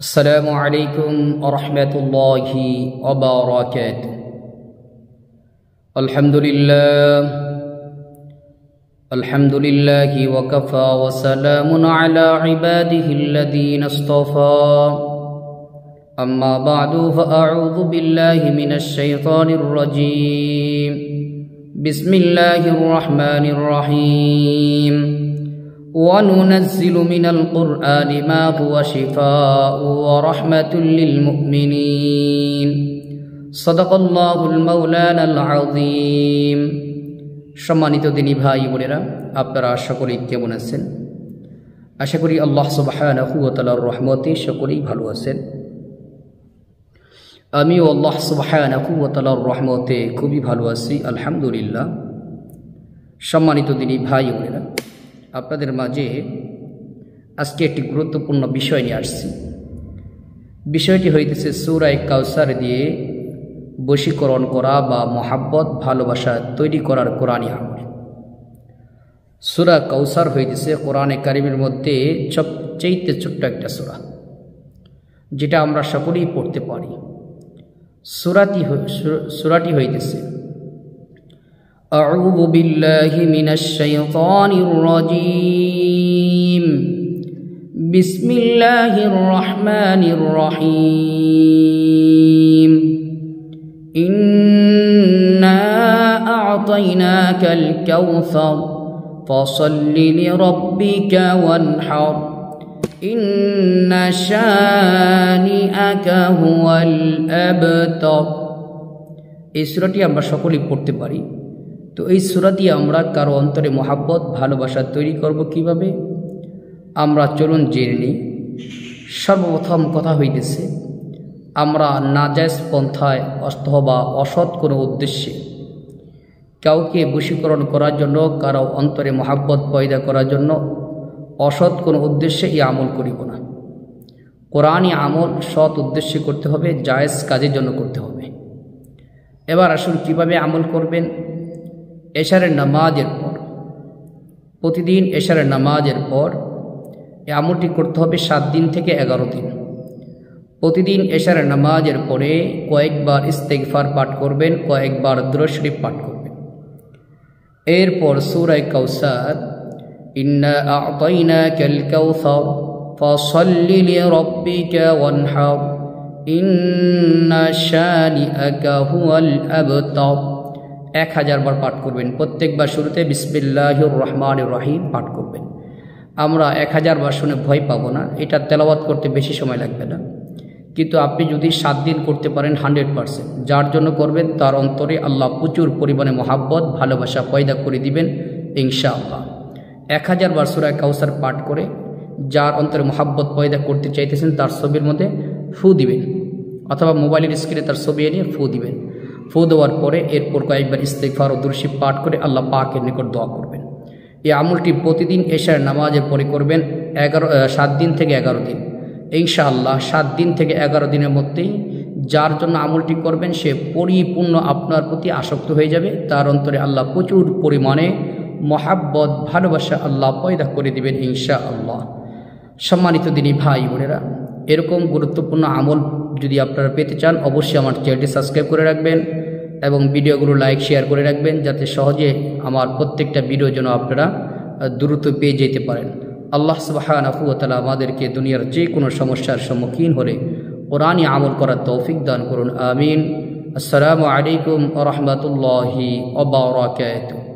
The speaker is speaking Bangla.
السلام عليكم ورحمة الله وبركاته. الحمد لله وكفى وسلام على عباده الذين اصطفى. أما بعد فأعوذ بالله من الشيطان الرجيم. بسم الله الرحمن الرحيم. وننزل من القرآن ما هو شفاء ورحمة للمؤمنين. صدق الله المولانا العظيم. সম্মানিত দিনী ভাই বোনেরা, আপনারা সকলেই কেমন আছেন? আশা করি আল্লাহ সুবহানাহু ওয়া তাআলার রহমতে সকলেই ভালো আছেন। আমিও আল্লাহ সুবহানাহু ওয়া তাআলার রহমতে খুবই ভালো আছি, আলহামদুলিল্লাহ। সম্মানিত দিনী ভাই বোনেরা, আপনাদের মাঝে আজকে একটি গুরুত্বপূর্ণ বিষয় নিয়ে আসছি। বিষয়টি হইতেছে সূরা কাউসার দিয়ে বশীকরণ করা বা মহাব্বত ভালোবাসা তৈরি করার কোরআনী আমল। সূরা কাউসার হইতেছে কোরআনে কারিমের মধ্যে সবচেয়ে ছোট্ট একটা সূরা, যেটা আমরা সকলেই পড়তে পারি। সূরাটি হইতেছে أعوذ بالله من الشيطان الرجيم. بسم الله الرحمن الرحيم. إنا أعطيناك الكوثر فصل لربك وانحر إن شانئك هو الأبتر. এই সূরাটি আমরা সকলেই পড়তে পারি। তো এই সূরা দিয়ে আমরা কারো অন্তরে মহাব্বত ভালোবাসা তৈরি করব কিভাবে, আমরা চলুন জেনে নিই। সর্বপ্রথম কথা হইতেছে, আমরা নাজায়েজ পন্থায় অথবা অসৎ কোনো উদ্দেশ্যে কাউকে বশীকরণ করার জন্য, কারো অন্তরে মহাব্বত পয়দা করার জন্য অসৎ কোনো উদ্দেশ্যে এই আমল করিব না। কোরআনী আমল সৎ উদ্দেশ্যে করতে হবে, জায়েজ কাজের জন্য করতে হবে। এবার আসুন কিভাবে আমল করবেন। এশারের নামাজের পর, প্রতিদিন এশারের নামাজের পর এই আমলটি করতে হবে 7 দিন থেকে 11 দিন। প্রতিদিন এশারের নামাজের পরে কয়েকবার ইস্তেগফার পাঠ করবেন, কয়েকবার দুরূদ শরীফ পাঠ করবেন। এরপর সূরা কাউসার, ইন্না আ'তাইনাকাল কাউসার ফাসাল্লি লিরাব্বিকা ওয়ানহার ইন্না শানিআকা হুয়াল আবতার 1000 বার পাঠ করবেন। প্রত্যেকবার শুরুতে বিসমিল্লাহির রহমানির রহিম পাঠ করবেন। আমরা 1000 বার শুনে ভয় পাবো না, এটা তেলাওয়াত করতে বেশি সময় লাগবে না। কিন্তু আপনি যদি 7 দিন করতে পারেন 100%, যার জন্য করবেন তার অন্তরে আল্লাহ প্রচুর পরিমাণে মহাব্বত ভালোবাসা পয়দা করে দিবেন ইনশাআল্লাহ। 1000 বার সূরা কাউসার পাঠ করে যার অন্তরে মহাব্বত পয়দা করতে চাইতেছেন তার ছবির মধ্যে ফু দিবেন, অথবা মোবাইলের স্ক্রিনে তার ছবি এনে ফু দিবেন। ফু দেওয়ার পরে এরপর কয়েকবার ইস্তেগফার ও দুরূদ শরীফ পাঠ করে আল্লাহ পাকের নিকট দোয়া করবেন। এই আমলটি প্রতিদিন এশার নামাজের পরে করবেন 7 দিন থেকে 11 দিন ইনশাআল্লাহ। 7 দিন থেকে 11 দিনের মধ্যেই যার জন্য আমলটি করবেন সে পরিপূর্ণ আপনার প্রতি আসক্ত হয়ে যাবে। তার অন্তরে আল্লাহ প্রচুর পরিমাণে মহাব্বত ভালোবাসা আল্লাহ পয়দা করে দিবেন ইনশাআল্লাহ। সম্মানিত দিনী ভাই বোনেরা, এরকম গুরুত্বপূর্ণ আমল যদি আপনারা পেতে চান অবশ্যই আমার চ্যানেলটি সাবস্ক্রাইব করে রাখবেন এবং ভিডিওগুলো লাইক শেয়ার করে রাখবেন, যাতে সহজে আমার প্রত্যেকটা ভিডিও যেন আপনারা দ্রুত পেয়ে যেতে পারেন। আল্লাহ সুবহানাহু ওয়া তাআলা আমাদেরকে দুনিয়ার যে কোনো সমস্যার সম্মুখীন হলে কোরআনী আমল করার তৌফিক দান করুন, আমিন। আসসালামু আলাইকুম ওয়া রাহমাতুল্লাহি ওয়া বারাকাতুহু।